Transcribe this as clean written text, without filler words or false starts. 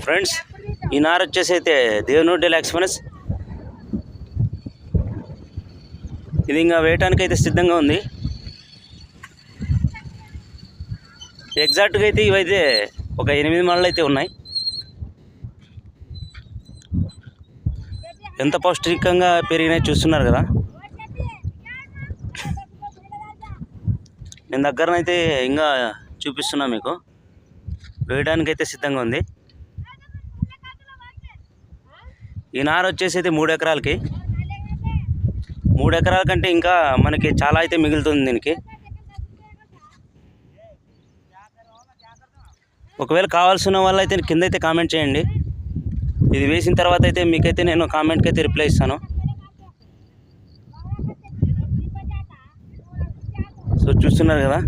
Friends ఈ నారు వచ్చేసి అయితే దేవనూరు ఎక్స్ప్రెస్ ఇది ఇంకా వేయటానికి అయితే సిద్ధంగా ఉంది. ఎగ్జాక్ట్గా అయితే ఇవైతే ఒక 8 మళ్ళీ అయితే ఉన్నాయి. ఎంత పౌష్టికంగా పెరిగినాయి చూస్తున్నారు కదా. నేను దగ్గరనైతే ఇంకా చూపిస్తున్నా మీకు. వేయడానికైతే సిద్ధంగా ఉంది. ఈ నారు వచ్చేసి అయితే 3 ఎకరాలకి. 3 ఎకరాల కంటే ఇంకా మనకి చాలా అయితే మిగులుతుంది దీనికి. ఒకవేళ కావాల్సిన వాళ్ళు అయితే కింద అయితే కామెంట్ చేయండి. ఇది వేసిన తర్వాత అయితే మీకైతే నేను కామెంట్కి అయితే రిప్లై ఇస్తాను. సో చూస్తున్నారు కదా.